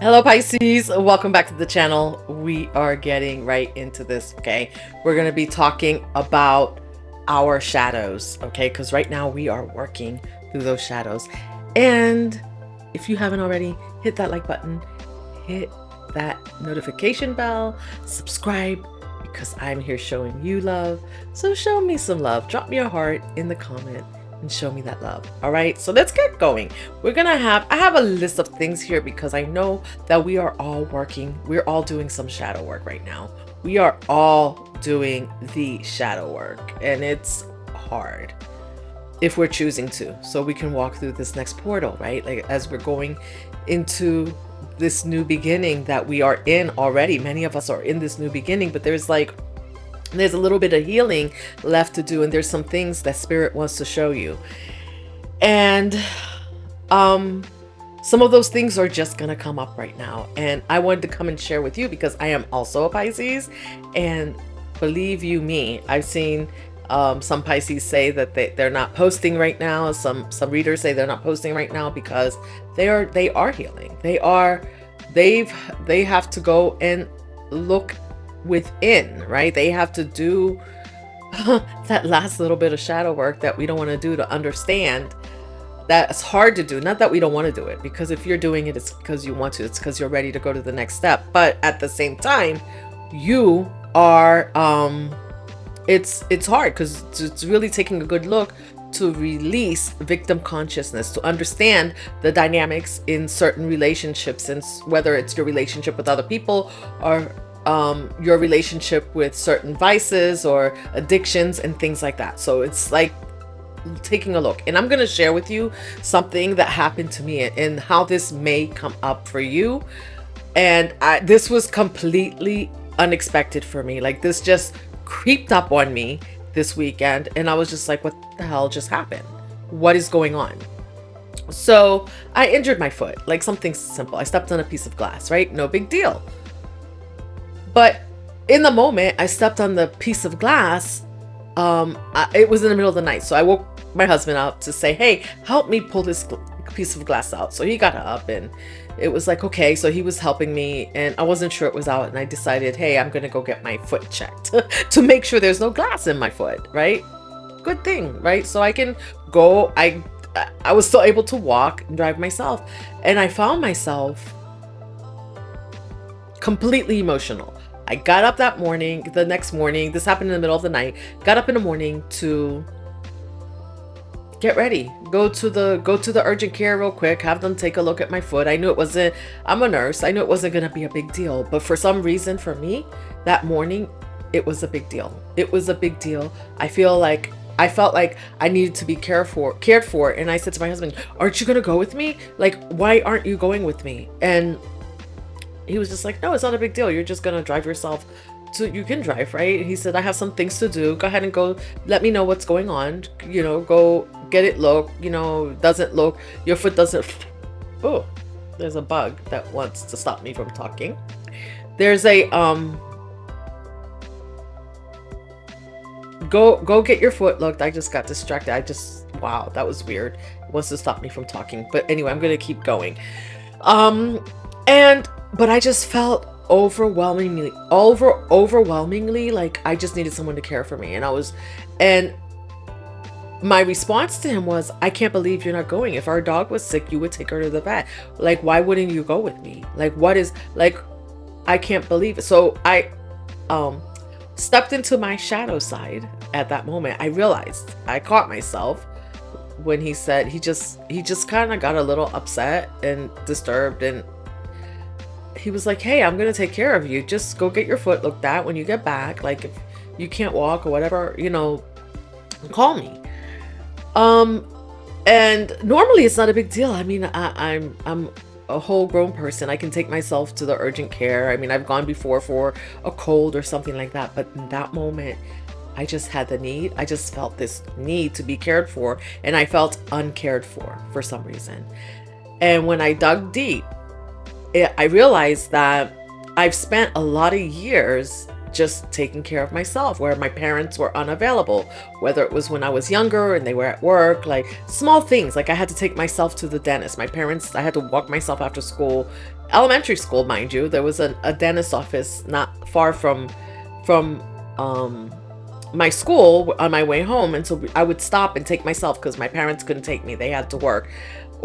Hello Pisces, welcome back to the channel. We are getting right into this, okay? We're going to be talking about our shadows, okay? Because right now we are working through those shadows. And if you haven't already, hit that like button, hit that notification bell, subscribe, because I'm here showing you love. So show me some love. Drop me a heart in the comment and show me that love. All right, so let's get going. I have a list of things here because I know that we are all working. We're all doing some shadow work right now. We are all doing the shadow work, and it's hard if we're choosing to. So we can walk through this next portal, right? Like as we're going into this new beginning that we are in already. Many of us are in this new beginning, but there's a little bit of healing left to do, and there's some things that spirit wants to show you. And some of those things are just gonna come up right now, and I wanted to come and share with you because I am also a Pisces, and believe you me, I've seen some Pisces say that they're not posting right now. Some readers say they're not posting right now because they are healing. They have to go and look within, right? They have to do that last little bit of shadow work that we don't want to do, to understand that it's hard to do. Not that we don't want to do it, because if you're doing it, it's because you want to. It's because you're ready to go to the next step. But at the same time, you are it's hard because it's really taking a good look to release victim consciousness, to understand the dynamics in certain relationships, and whether it's your relationship with other people or your relationship with certain vices or addictions and things like that. So it's like taking a look, and I'm going to share with you something that happened to me and how this may come up for you. And this was completely unexpected for me. Like, this just creeped up on me this weekend, and I was just like, what the hell just happened? What is going on? So I injured my foot, like something simple. I stepped on a piece of glass, right? No big deal. But in the moment I stepped on the piece of glass, it was in the middle of the night. So I woke my husband up to say, hey, help me pull this piece of glass out. So he got up, and it was like, okay. So he was helping me, and I wasn't sure it was out. And I decided, hey, I'm going to go get my foot checked to make sure there's no glass in my foot, right? Good thing, right? So I can go. I was still able to walk and drive myself. And I found myself completely emotional. I got up the next morning, this happened in the middle of the night, got up in the morning to get ready, go to the urgent care real quick, have them take a look at my foot. I'm a nurse. I knew it wasn't going to be a big deal, but for some reason for me that morning, it was a big deal. It was a big deal. I felt like I needed to be cared for. And I said to my husband, aren't you going to go with me? Like, why aren't you going with me? And he was just like, no, it's not a big deal. You're just going to drive yourself you can drive, right? He said, I have some things to do. Go ahead and go. Let me know what's going on. Go get it look, doesn't look, your foot doesn't. Oh, there's a bug that wants to stop me from talking. There's a, go get your foot looked. I just got distracted. Wow, that was weird. It wants to stop me from talking. But anyway, I'm going to keep going. But I just felt overwhelmingly like I just needed someone to care for me. And my response to him was, I can't believe you're not going. If our dog was sick, you would take her to the vet. Like, why wouldn't you go with me? Like, I can't believe it. So I stepped into my shadow side at that moment. I realized, I caught myself when he said, he just kind of got a little upset and disturbed, and he was like, hey, I'm going to take care of you. Just go get your foot looked at when you get back. Like, if you can't walk or whatever, call me. And normally it's not a big deal. I mean, I'm a whole grown person. I can take myself to the urgent care. I mean, I've gone before for a cold or something like that. But in that moment, I just had the need. I just felt this need to be cared for. And I felt uncared for some reason. And when I dug deep, I realized that I've spent a lot of years just taking care of myself, where my parents were unavailable, whether it was when I was younger and they were at work, like small things, like I had to take myself to the dentist. My parents, I had to walk myself after school, elementary school, mind you. There was a dentist office not far from my school on my way home, and so I would stop and take myself because my parents couldn't take me, they had to work.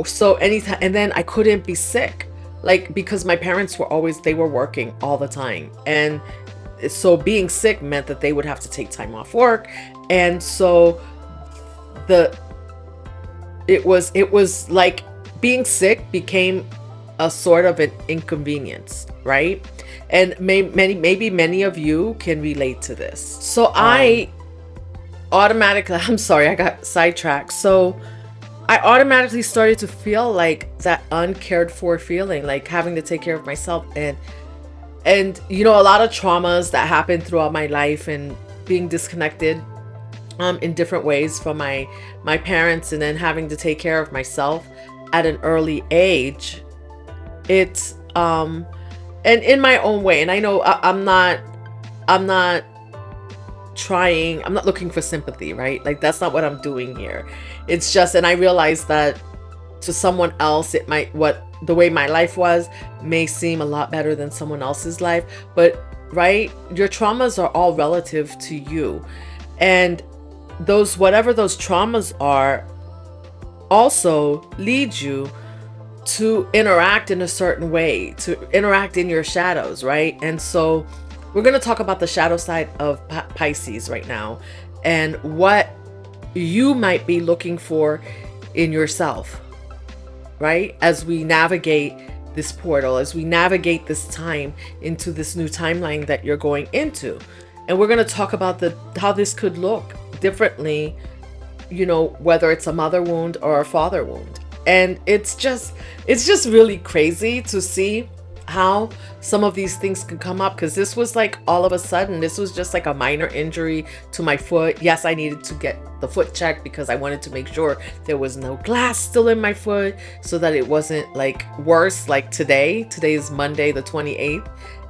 So anytime, and then I couldn't be sick, like because my parents were always, they were working all the time, and so being sick meant that they would have to take time off work. And so the it was like being sick became a sort of an inconvenience, right? And maybe many of you can relate to this. So I automatically, I'm sorry, I got sidetracked. So I automatically started to feel like that uncared for feeling, like having to take care of myself. And you know, a lot of traumas that happened throughout my life, and being disconnected in different ways from my parents, and then having to take care of myself at an early age. It's and in my own way, and I know I'm not trying, I'm not looking for sympathy, right? Like that's not what I'm doing here. It's just, and I realize that to someone else, it might, what the way my life was may seem a lot better than someone else's life, but right, your traumas are all relative to you, and those, whatever those traumas are, also lead you to interact in a certain way, to interact in your shadows, right? And so we're going to talk about the shadow side of Pisces right now, and what you might be looking for in yourself, right? As we navigate this portal, as we navigate this time into this new timeline that you're going into. And we're going to talk about how this could look differently, you know, whether it's a mother wound or a father wound. And it's just really crazy to see how some of these things can come up, because this was like all of a sudden, this was just like a minor injury to my foot. Yes, I needed to get the foot checked because I wanted to make sure there was no glass still in my foot, so that it wasn't like worse. Like today is Monday the 28th,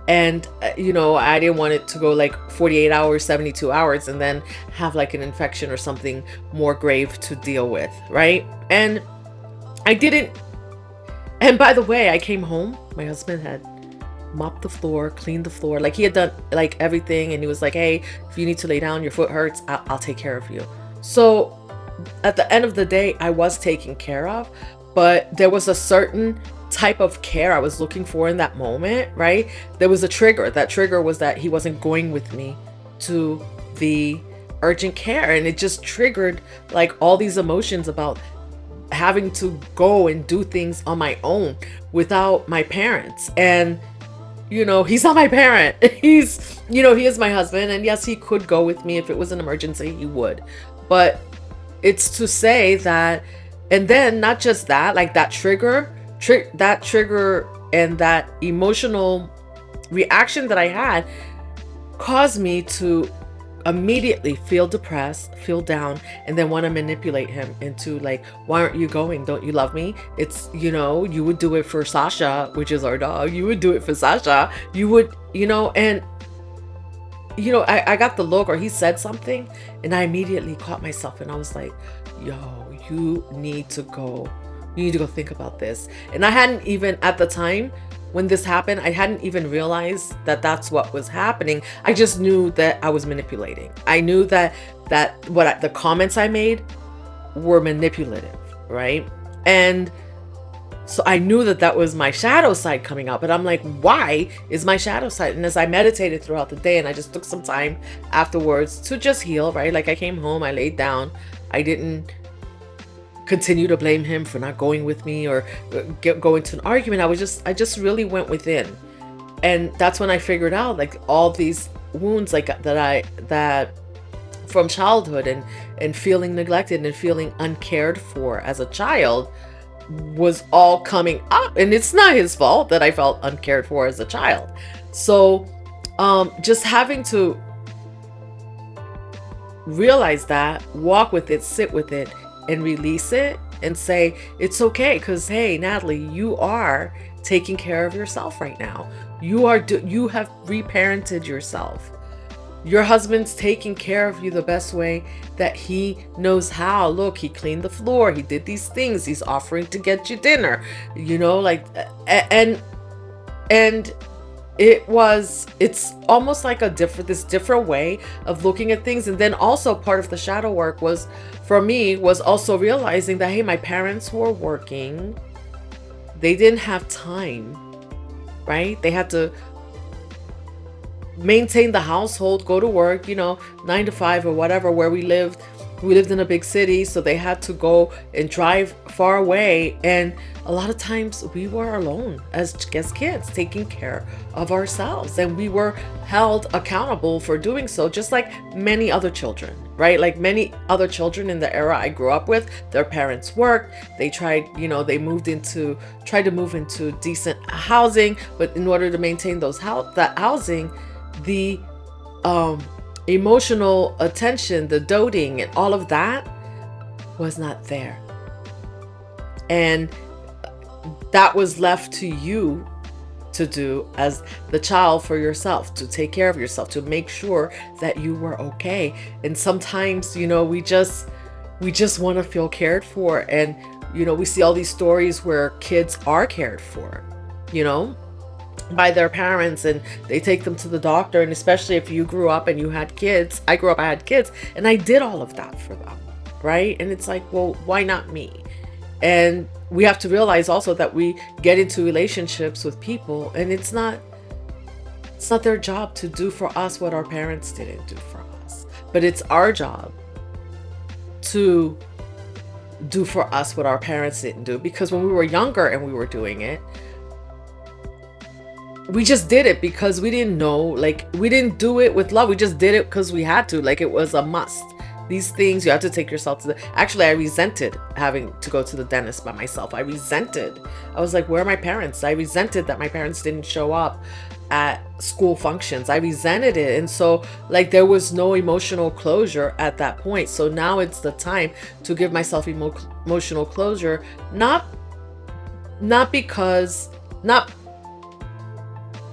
and you know, I didn't want it to go like 48 hours, 72 hours, and then have like an infection or something more grave to deal with, right? And I didn't. And by the way, I came home, my husband had mopped the floor, cleaned the floor, like he had done like everything, and he was like, hey, if you need to lay down, your foot hurts, I'll take care of you. So at the end of the day, I was taken care of, but there was a certain type of care I was looking for in that moment, right? There was a trigger. That trigger was that he wasn't going with me to the urgent care, and it just triggered like all these emotions about having to go and do things on my own without my parents. And you know, he's not my parent. He's, you know, he is my husband, and yes, he could go with me if it was an emergency, he would. But it's to say that, and then not just that, like that trigger and that emotional reaction that I had caused me to immediately feel depressed, feel down, and then want to manipulate him into like, why aren't you going? Don't you love me? It's, you know, you would do it for Sasha, which is our dog. You would do it for Sasha. You would, you know, and you know, I got the look, or he said something, and I immediately caught myself, and I was like, yo, you need to go think about this. And I hadn't even, at the time when this happened, I hadn't even realized that that's what was happening. I just knew that I was manipulating. I knew that the comments I made were manipulative, right? And so I knew that was my shadow side coming out. But I'm like, why is my shadow side? And as I meditated throughout the day, and I just took some time afterwards to just heal, right? Like I came home, I laid down, I didn't continue to blame him for not going with me or go into an argument. I just really went within. And that's when I figured out like all these wounds like that from childhood, and feeling neglected and feeling uncared for as a child was all coming up. And it's not his fault that I felt uncared for as a child. So just having to realize that, walk with it, sit with it, and release it, and say it's okay, because hey, Natalie, you are taking care of yourself right now. You have reparented yourself. Your husband's taking care of you the best way that he knows how. Look, he cleaned the floor, he did these things, he's offering to get you dinner, like, and it's almost like this different way of looking at things. And then also part of the shadow work was, for me, was also realizing that, hey, my parents were working, they didn't have time, right? They had to maintain the household, go to work, 9 to 5 or whatever, where we lived in a big city, so they had to go and drive far away. And a lot of times we were alone as kids, taking care of ourselves, and we were held accountable for doing so, just like many other children, right? Like many other children in the era I grew up with, their parents worked, they tried, they tried to move into decent housing, but in order to maintain that housing, the emotional attention, the doting, and all of that was not there. And that was left to you to do as the child for yourself, to take care of yourself, to make sure that you were okay. And sometimes, we just want to feel cared for. And, we see all these stories where kids are cared for, by their parents, and they take them to the doctor. And especially if you grew up and you had kids, I grew up, I had kids, and I did all of that for them, right? And it's like, well, why not me? And we have to realize also that we get into relationships with people, and it's not their job to do for us what our parents didn't do for us, but it's our job to do for us what our parents didn't do. Because when we were younger and we were doing it, we just did it because we didn't know, like, we didn't do it with love. We just did it because we had to, like it was a must. These things, you have to take yourself to actually, I resented having to go to the dentist by myself. I was like, where are my parents? I resented that my parents didn't show up at school functions. I resented it. And so, like, there was no emotional closure at that point. So now it's the time to give myself emotional closure,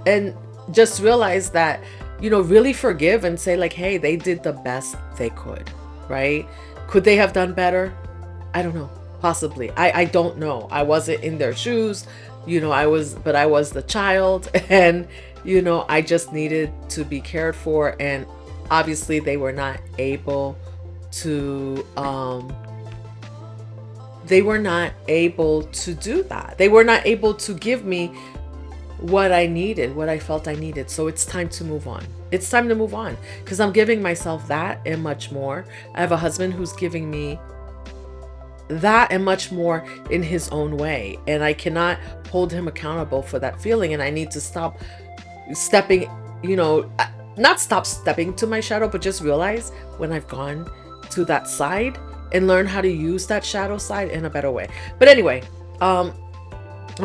and just realize that, really forgive and say, like, hey, they did the best they could, right? Could they have done better? I don't know. Possibly. I don't know. I wasn't in their shoes, I was the child, and, I just needed to be cared for. And obviously they were not able to, do that. They were not able to give me what I needed, what I felt I needed. So it's time to move on. It's time to move on, because I'm giving myself that and much more. I have a husband who's giving me that and much more in his own way. And I cannot hold him accountable for that feeling. And I need to stop stepping, not stop stepping to my shadow, but just realize when I've gone to that side and learn how to use that shadow side in a better way. But anyway, I'm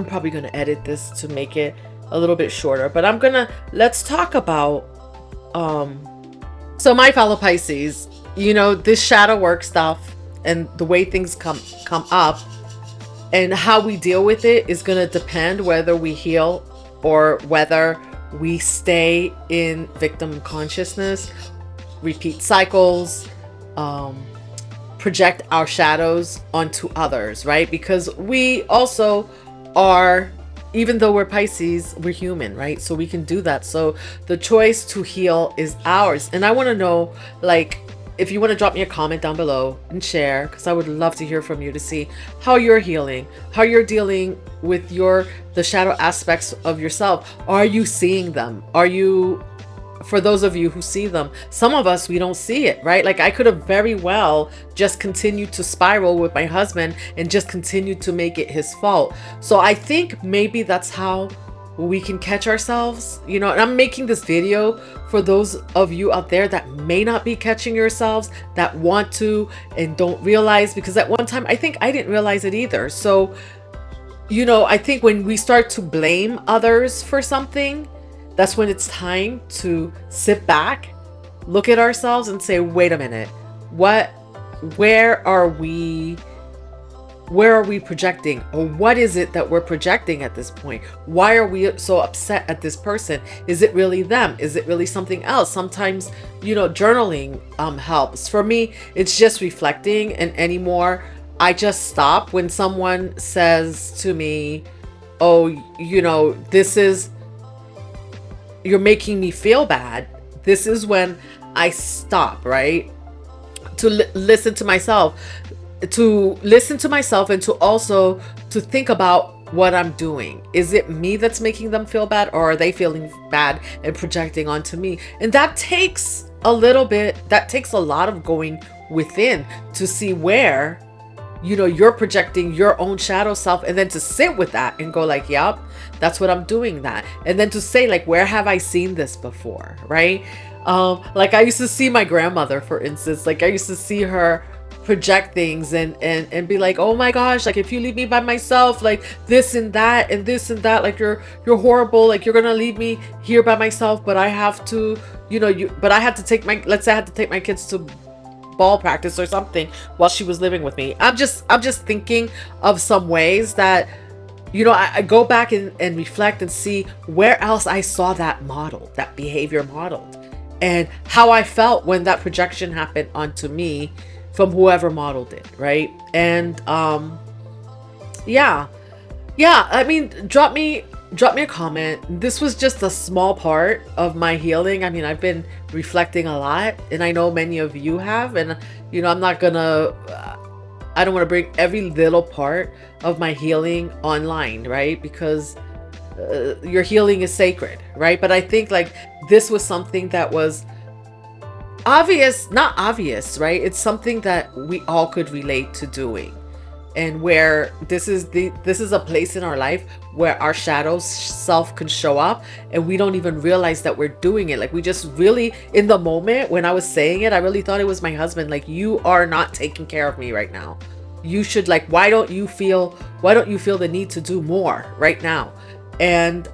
probably going to edit this to make it a little bit shorter, but let's talk about, so my fellow Pisces, this shadow work stuff and the way things come up and how we deal with it is going to depend whether we heal or whether we stay in victim consciousness, repeat cycles, project our shadows onto others, right? Because we also are, even though we're Pisces, we're human, right? So we can do that. So the choice to heal is ours. And I want to know, like, if you want to drop me a comment down below and share, because I would love to hear from you to see how you're healing, how you're dealing with the shadow aspects of yourself. Are you seeing them? For those of you who see them, some of us, we don't see it, right? Like, I could have very well just continued to spiral with my husband and just continued to make it his fault. So I think maybe that's how we can catch ourselves, and I'm making this video for those of you out there that may not be catching yourselves, that want to and don't realize, because at one time I think I didn't realize it either. So, I think when we start to blame others for something, that's when it's time to sit back, look at ourselves and say, wait a minute, where are we where are we projecting, or what is it that we're projecting at this point? Why are we so upset at this person? Is it really them? Is it really something else? Sometimes, journaling helps. For me, it's just reflecting, and anymore I just stop when someone says to me, oh, this is, you're making me feel bad. This is when I stop, right? To listen to myself, and to also to think about what I'm doing. Is it me that's making them feel bad, or are they feeling bad and projecting onto me? And that takes a lot of going within to see where, you're projecting your own shadow self, and then to sit with that and go like, yep, that's what I'm doing that. And then to say like, where have I seen this before, right? Like I used to see my grandmother, for instance, like I used to see her project things and be like, oh my gosh, like if you leave me by myself, like this and that and this and that, like you're horrible, like you're gonna leave me here by myself, but I have to, but I had to take let's say I had to take my kids to ball practice or something while she was living with me. I'm just thinking of some ways that, I go back and reflect and see where else I saw that modeled, that behavior modeled, and how I felt when that projection happened onto me from whoever modeled it, right? And yeah, I mean, drop me a comment. This was just a small part of my healing. I mean, I've been reflecting a lot, and I know many of you have, and I'm not gonna I don't want to bring every little part of my healing online, right? Because your healing is sacred, right? But I think like this was something that was not obvious, right? It's something that we all could relate to doing, and where this is a place in our life where our shadow self can show up, and we don't even realize that we're doing it. Like we just really, in the moment when I was saying it, I really thought it was my husband. Like, you are not taking care of me right now. You should, like, why don't you feel the need to do more right now? And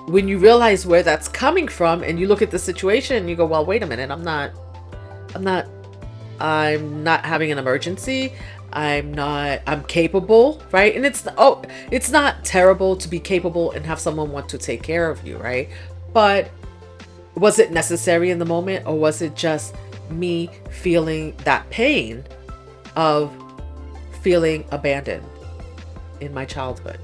when you realize where that's coming from, and you look at the situation and you go, well, wait a minute, I'm not having an emergency. I'm capable, right? And it's not terrible to be capable and have someone want to take care of you, right? But was it necessary in the moment, or was it just me feeling that pain of feeling abandoned in my childhood?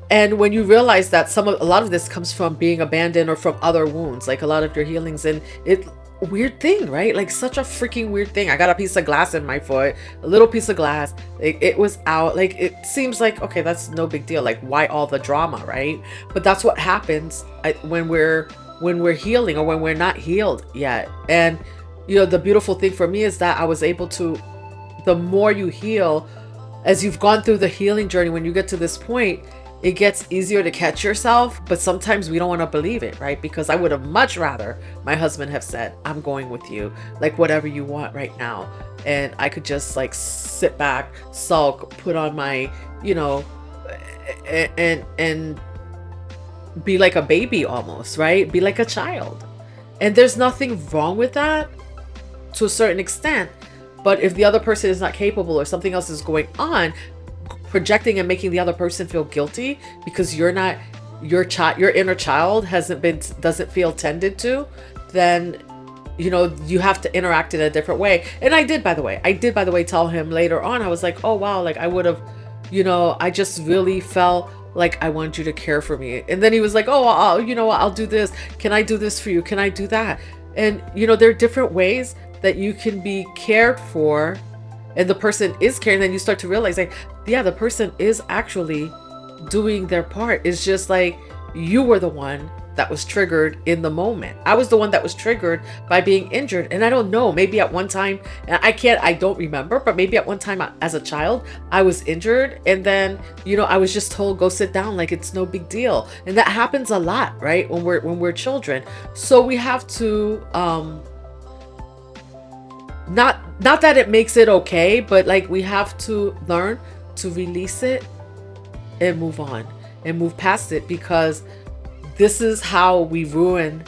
And when you realize that a lot of this comes from being abandoned or from other wounds, like a lot of your healings, and weird thing, right? Like such a freaking weird thing. I got a piece of glass in my foot, a little piece of glass. It was out. Like, it seems like, okay, that's no big deal. Like, why all the drama, right? But that's what happens when we're healing, or when we're not healed yet. And the beautiful thing for me is that I was able to, the more you heal, as you've gone through the healing journey, when you get to this point, it gets easier to catch yourself. But sometimes we don't want to believe it, right? Because I would have much rather my husband have said, I'm going with you, like whatever you want right now. And I could just like sit back, sulk, put on my, and be like a baby almost, right? Be like a child. And there's nothing wrong with that to a certain extent. But if the other person is not capable, or something else is going on, projecting and making the other person feel guilty because your inner child doesn't feel tended to, then you have to interact in a different way. And I did, by the way, tell him later on. I was like, oh wow, like I would have, I just really felt like I wanted you to care for me. And then he was like, oh, I'll do this. Can I do this for you? Can I do that? And there are different ways that you can be cared for, and the person is caring. Then you start to realize, like, yeah, the person is actually doing their part. It's just like you were the one that was triggered in the moment. I was the one that was triggered by being injured. And I don't know, maybe at one time, and I don't remember, but maybe at one time as a child, I was injured. And then, I was just told, go sit down, like it's no big deal. And that happens a lot, right? When we're children. So we have to, not that it makes it okay, but like we have to learn to release it and move on and move past it, because this is how we ruin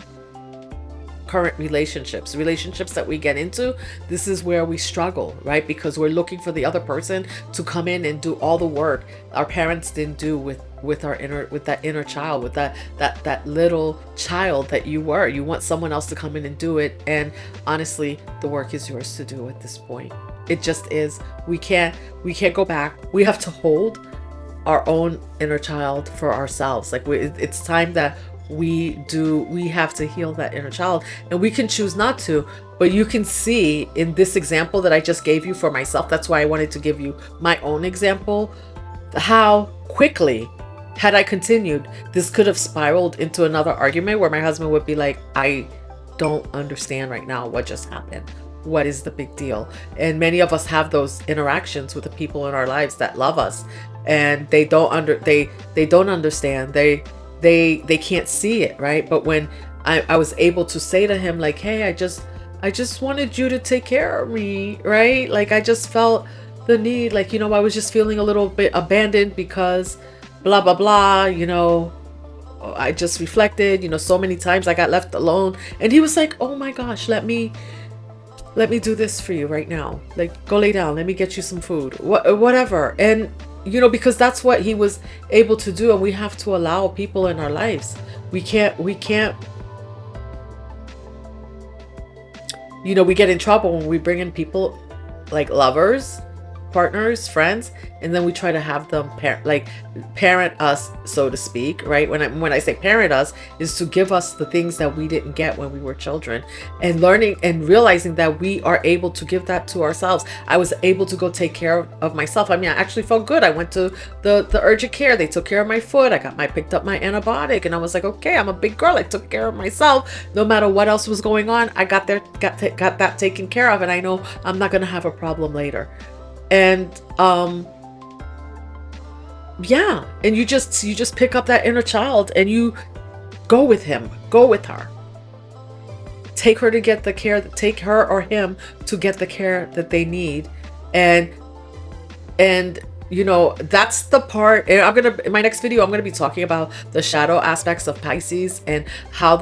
current relationships that we get into. This is where we struggle, right? Because we're looking for the other person to come in and do all the work our parents didn't do with our inner, with that inner child, with that little child that you were. You want someone else to come in and do it, and honestly, the work is yours to do at this point. It just is. We can't go back. We have to hold our own inner child for ourselves. Like it's time that we have to heal that inner child, and we can choose not to. But you can see in this example that I just gave you for myself, that's why I wanted to give you my own example, how quickly, had I continued, this could have spiraled into another argument where my husband would be like, I don't understand right now what just happened. What is the big deal? And many of us have those interactions with the people in our lives that love us, and they don't understand. They can't see it, right? But when I was able to say to him, like, hey, I just wanted you to take care of me, right? Like, I just felt the need, like, I was just feeling a little bit abandoned because blah blah blah, I just reflected, so many times I got left alone. And he was like, oh my gosh, let me do this for you right now. Like, go lay down, let me get you some food, whatever. And because that's what he was able to do. And we have to allow people in our lives. We can't we get in trouble when we bring in people like lovers, partners, friends, and then we try to have them parent us, so to speak, right? When I say parent us, is to give us the things that we didn't get when we were children, and learning and realizing that we are able to give that to ourselves. I was able to go take care of myself. I mean, I actually felt good. I went to the urgent care. They took care of my foot. I picked up my antibiotic, and I was like, okay, I'm a big girl. I took care of myself. No matter what else was going on, I got that taken care of, and I know I'm not gonna have a problem later. And and you just pick up that inner child and you go with him, go with her, take her or him to get the care that they need. And that's the part. And in my next video, I'm gonna be talking about the shadow aspects of Pisces, and how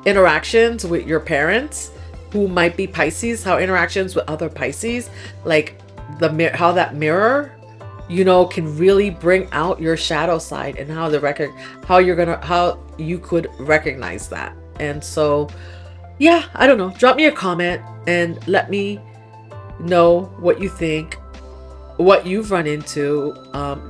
interactions with your parents who might be Pisces, how interactions with other Pisces, like how that mirror, can really bring out your shadow side, and how you could recognize that. And so, I don't know. Drop me a comment and let me know what you think, what you've run into,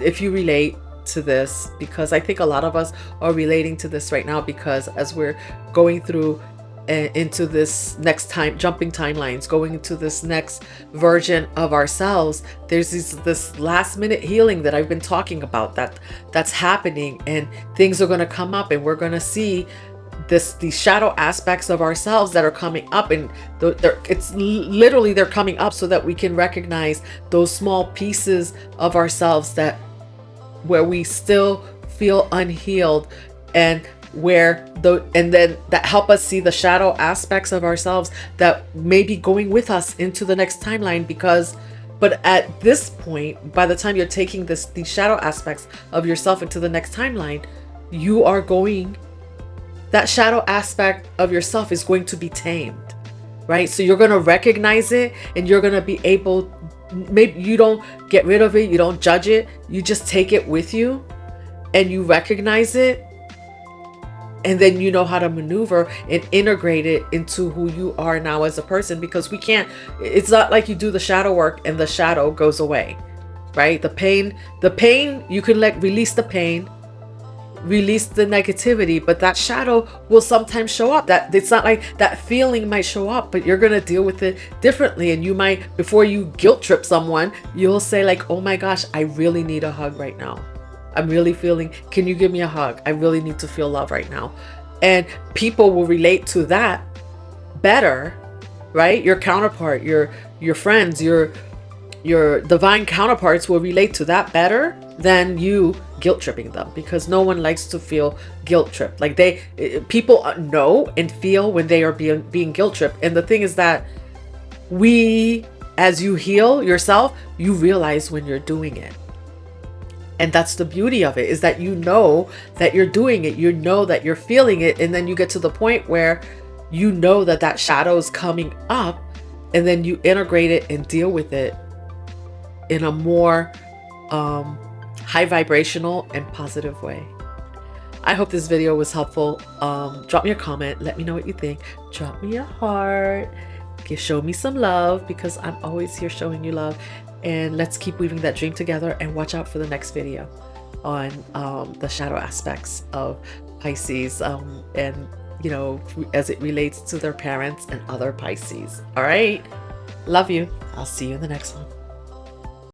if you relate to this, because I think a lot of us are relating to this right now, because as we're going through into this next time, jumping timelines, going into this next version of ourselves, there's this last minute healing that I've been talking about that's happening, and things are going to come up, and we're going to see these shadow aspects of ourselves that are coming up, and they're coming up so that we can recognize those small pieces of ourselves where we still feel unhealed, and then that help us see the shadow aspects of ourselves that may be going with us into the next timeline. But at this point, by the time you're taking these shadow aspects of yourself into the next timeline, that shadow aspect of yourself is going to be tamed, right? So you're going to recognize it, and you're going to be able, maybe you don't get rid of it, you don't judge it, you just take it with you, and you recognize it. And then you know how to maneuver and integrate it into who you are now as a person, because it's not like you do the shadow work and the shadow goes away, right? The pain, you can release the pain, release the negativity, but that shadow will sometimes show up. That it's not like that feeling might show up, but you're going to deal with it differently. And you might, before you guilt trip someone, you'll say like, oh my gosh, I really need a hug right now. I'm really feeling, can you give me a hug? I really need to feel love right now. And people will relate to that better, right? Your counterpart, your friends, your divine counterparts will relate to that better than you guilt tripping them, because no one likes to feel guilt tripped. Like people know and feel when they are being guilt tripped. And the thing is that as you heal yourself, you realize when you're doing it. And that's the beauty of it, is that you know that you're doing it, you know that you're feeling it, and then you get to the point where you know that that shadow is coming up, and then you integrate it and deal with it in a more high vibrational and positive way. I hope this video was helpful. Drop me a comment, let me know what you think. Drop me a heart, show me some love, because I'm always here showing you love. And let's keep weaving that dream together, and watch out for the next video on the shadow aspects of Pisces, and you know, as it relates to their parents and other Pisces. All right, love you. I'll see you in the next one.